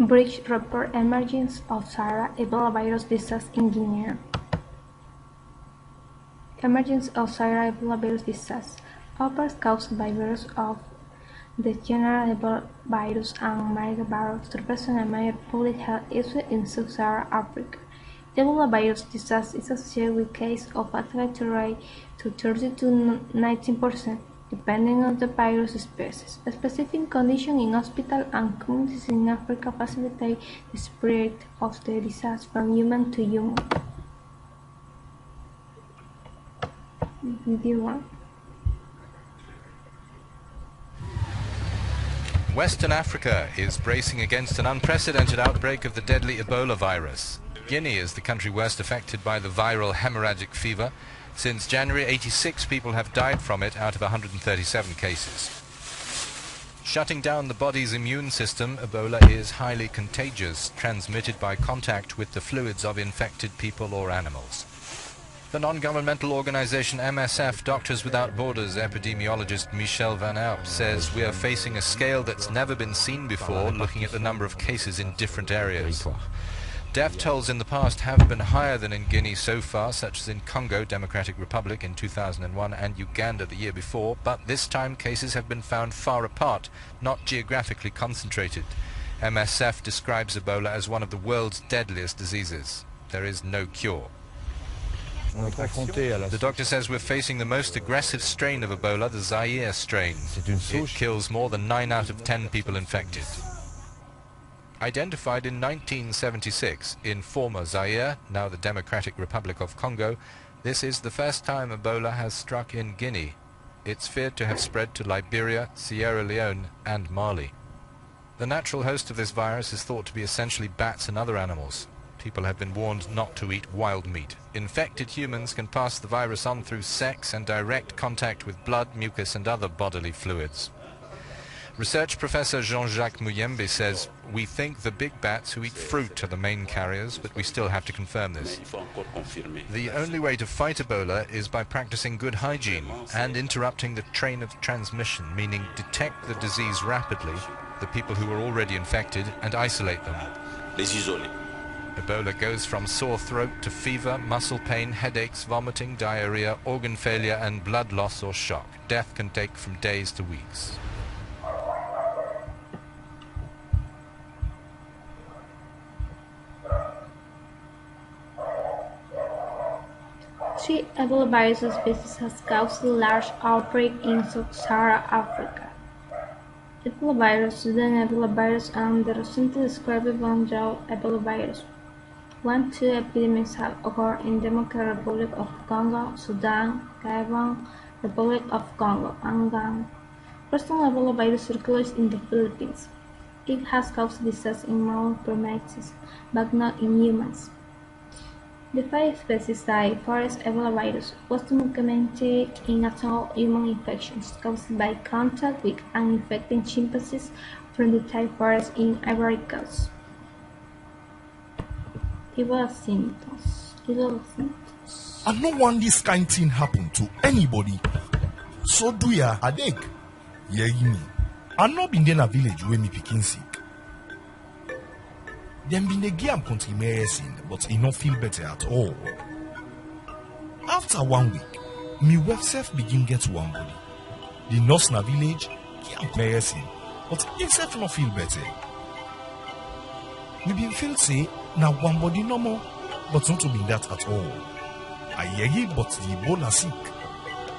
British report emergence of Zire Ebola virus disease in Guinea. Emergence of Zire Ebola virus disease. Outbreaks caused by virus of the general Ebola virus and marburg represent a major public health issue in sub-Saharan Africa. The Ebola virus disease is associated with cases of fatality rate to 30 to 19%, depending on the virus species. Specific conditions in hospitals and communities in Africa facilitate the spread of the disease from human to human. Video 1. Western Africa is bracing against an unprecedented outbreak of the deadly Ebola virus. Guinea is the country worst affected by the viral hemorrhagic fever. Since January, 86 people have died from it out of 137 cases. Shutting down the body's immune system, Ebola is highly contagious, transmitted by contact with the fluids of infected people or animals. The non-governmental organization MSF, Doctors Without Borders epidemiologist Michel Van Erp says we are facing a scale that's never been seen before, looking at the number of cases in different areas. Death tolls in the past have been higher than in Guinea so far, such as in Congo Democratic Republic in 2001 and Uganda the year before, but this time cases have been found far apart, not geographically concentrated. MSF describes Ebola as one of the world's deadliest diseases. There is no cure. The doctor says we're facing the most aggressive strain of Ebola, the Zire strain. It kills more than 9 out of 10 people infected. Identified in 1976 in former Zaire, now the Democratic Republic of Congo, this is the first time Ebola has struck in Guinea. It's feared to have spread to Liberia, Sierra Leone and Mali. The natural host of this virus is thought to be essentially bats and other animals. People have been warned not to eat wild meat. Infected humans can pass the virus on through sex and direct contact with blood, mucus and other bodily fluids. Research professor Jean-Jacques Muyembe says, we think the big bats who eat fruit are the main carriers, but we still have to confirm this. The only way to fight Ebola is by practicing good hygiene and interrupting the train of transmission, meaning detect the disease rapidly, the people who are already infected, and isolate them. Ebola goes from sore throat to fever, muscle pain, headaches, vomiting, diarrhea, organ failure and blood loss or shock. Death can take from days to weeks. Three Ebola virus species has caused a large outbreak in sub-Saharan Africa. Ebola virus, Sudan Ebola virus, and the recently described Bonjou Ebola virus. 2 epidemics have occurred in Democratic Republic of Congo, Sudan, Gabon, Republic of Congo, and Ghana. Present Ebola virus circulates in the Philippines. It has caused disease in male primates, but not in humans. The 5 species died forest Ebola virus was documented in all human infections caused by contact with uninfected chimpanzees from the Thai forest in Ivory Coast. Ebola symptoms. I don't want this kind of thing happen to anybody. So do ya a dig? Yeah, me. I not been in a village where me picking sick. Them been the game country medicine, but he not feel better at all. After 1 week, me wife self begin get one body. The nurse na village give medicine, but himself not feel better. We been feel say now one body no more, but not to be that at all. I hear but the Ebola sick,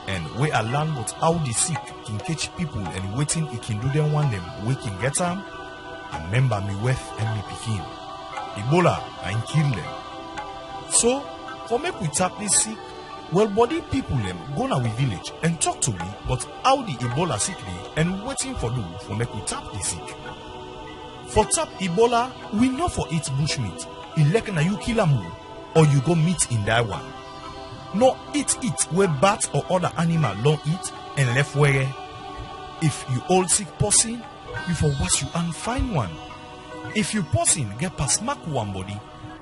and where I learn but how the sick can catch people and waiting it can do them one them we can get them. I remember me wife and me picking Ebola and kill them. So for make we tap this sick, well body people them go now we village and talk to me but how the Ebola sick dey and waiting for do for make we tap the sick. For tap Ebola, we know for eat bushmeat. Elect na you kill am or you go meat in that one. No eat where bat or other animal don't eat and left where. If you old sick person, you for wash you and find one. If you person get past smack one body,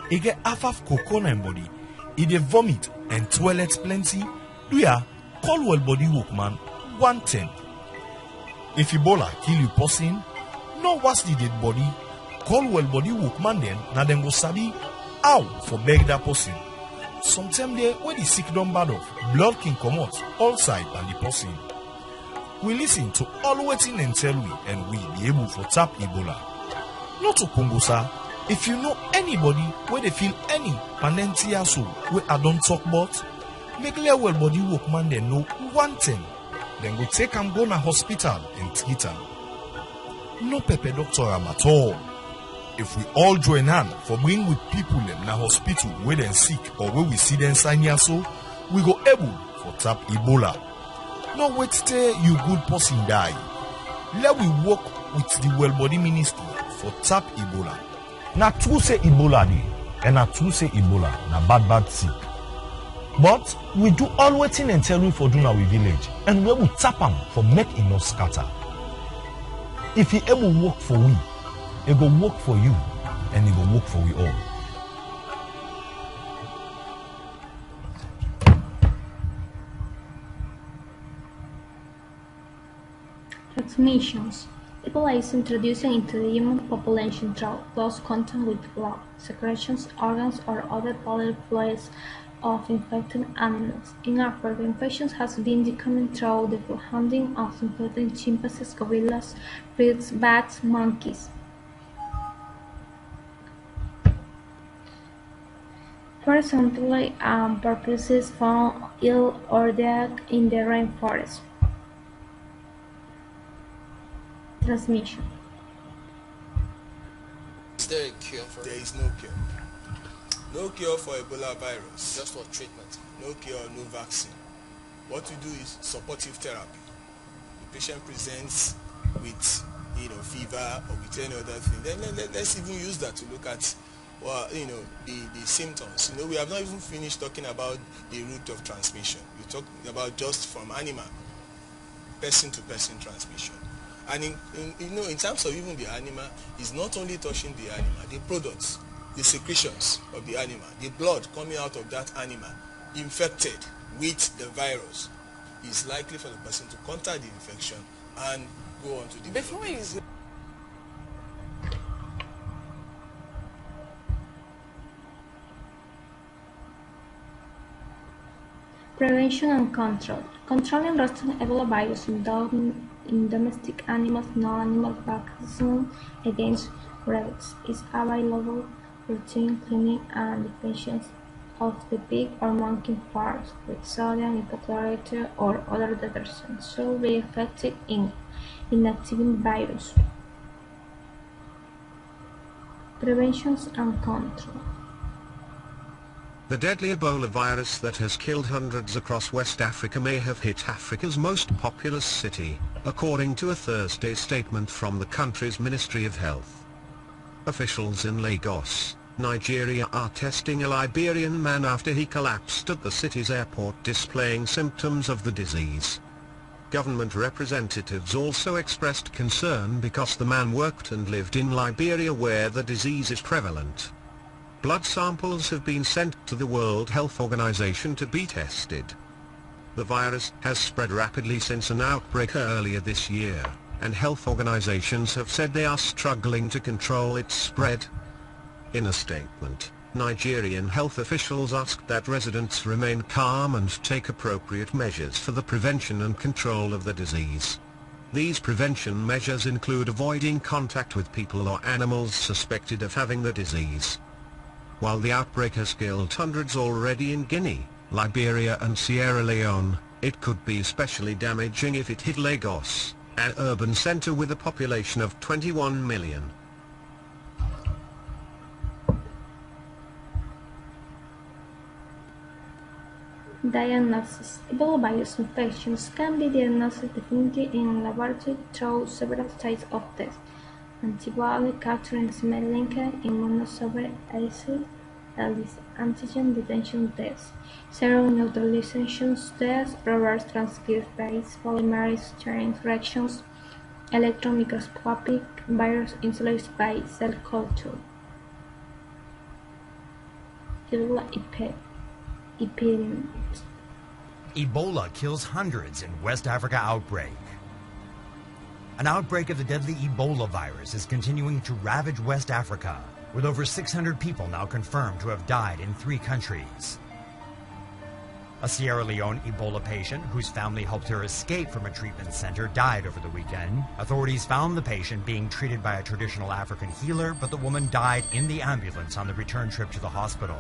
it get half coconut body, it dey vomit and toilet plenty, do ya call well body workman 110. If Ebola kill you person, no wash the dead body, call well body workman then, na dem go sabi how for beg that person. Sometimes there when the sick don't bad off, blood can come out all side and the person. We listen to all waiting and tell we and we be able to tap Ebola. Not to Congo sir. If you know anybody where they feel any panentia so where I don't talk about, make let well body workman they know one thing. Then go take and go na hospital and treat them. No pepper doctor am at all. If we all join hand for bring with people in na hospital where they sick or where we see them sign here so, we go able for tap Ebola. No wait till you good person die. Let we work with the well body ministry for tap Ebola. Na true say Ebola dey, and na true say Ebola na bad sick. But we do all waiting and tell you for do our village, and we will tap am for make e no scatter. If he able work for we, it go work for you, and it go work for we all. Transmissions. Ebola is introduced into the human population through close contact with blood, secretions, organs, or other bodily fluids of infected animals. In Africa, infections has been decoming through the handling of infected chimpanzees, gorillas, birds, bats, monkeys. For example, purposes found ill or dead in the rainforest. Transmission. Is there a cure for it? There is no cure. No cure for Ebola virus. Just for treatment? No cure, no vaccine. What we do is supportive therapy. The patient presents with fever or with any other thing. Then let's even use that to look at the symptoms. We have not even finished talking about the route of transmission. We talk about just from animal, person to person transmission. And in terms of even the animal, it's not only touching the animal, the products, the secretions of the animal, the blood coming out of that animal infected with the virus is likely for the person to contact the infection and go on to the virus. Prevention and control. Controlling resistant Ebola virus in domestic animals, non-animal vaccine against rabies is available. Routine cleaning and disinfection of the pig or monkey farms with sodium hypochlorite or other detergents should be effective in inactivating virus. Prevention and control. The deadly Ebola virus that has killed hundreds across West Africa may have hit Africa's most populous city, according to a Thursday statement from the country's Ministry of Health. Officials in Lagos, Nigeria are testing a Liberian man after he collapsed at the city's airport displaying symptoms of the disease. Government representatives also expressed concern because the man worked and lived in Liberia where the disease is prevalent. Blood samples have been sent to the World Health Organization to be tested. The virus has spread rapidly since an outbreak earlier this year, and health organizations have said they are struggling to control its spread. In a statement, Nigerian health officials asked that residents remain calm and take appropriate measures for the prevention and control of the disease. These prevention measures include avoiding contact with people or animals suspected of having the disease. While the outbreak has killed hundreds already in Guinea, Liberia and Sierra Leone, it could be especially damaging if it hit Lagos, an urban center with a population of 21 million. Diagnosis. Ebola virus infections can be diagnosed definitively in laboratory through several types of tests. Antibody capturing smell linked immunosuppressive ELISA, antigen detection test, serum neutralization test, reverse transcriptase polymerase chain reactions, electron microscopic virus isolated by cell culture. Ebola epidemics. Ebola kills hundreds in West Africa outbreak. An outbreak of the deadly Ebola virus is continuing to ravage West Africa, with over 600 people now confirmed to have died in 3 countries. A Sierra Leone Ebola patient, whose family helped her escape from a treatment center, died over the weekend. Authorities found the patient being treated by a traditional African healer, but the woman died in the ambulance on the return trip to the hospital.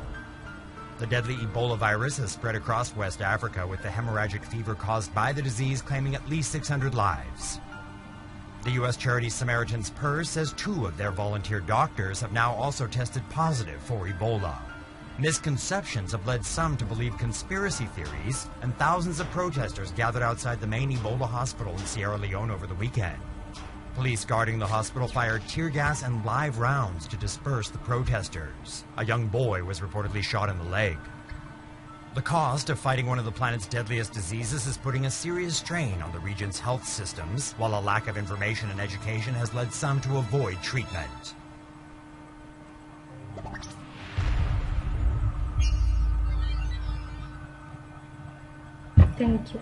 The deadly Ebola virus has spread across West Africa, with the hemorrhagic fever caused by the disease claiming at least 600 lives. The U.S. charity Samaritan's Purse says 2 of their volunteer doctors have now also tested positive for Ebola. Misconceptions have led some to believe conspiracy theories, and thousands of protesters gathered outside the main Ebola hospital in Sierra Leone over the weekend. Police guarding the hospital fired tear gas and live rounds to disperse the protesters. A young boy was reportedly shot in the leg. The cost of fighting one of the planet's deadliest diseases is putting a serious strain on the region's health systems, while a lack of information and education has led some to avoid treatment. Thank you.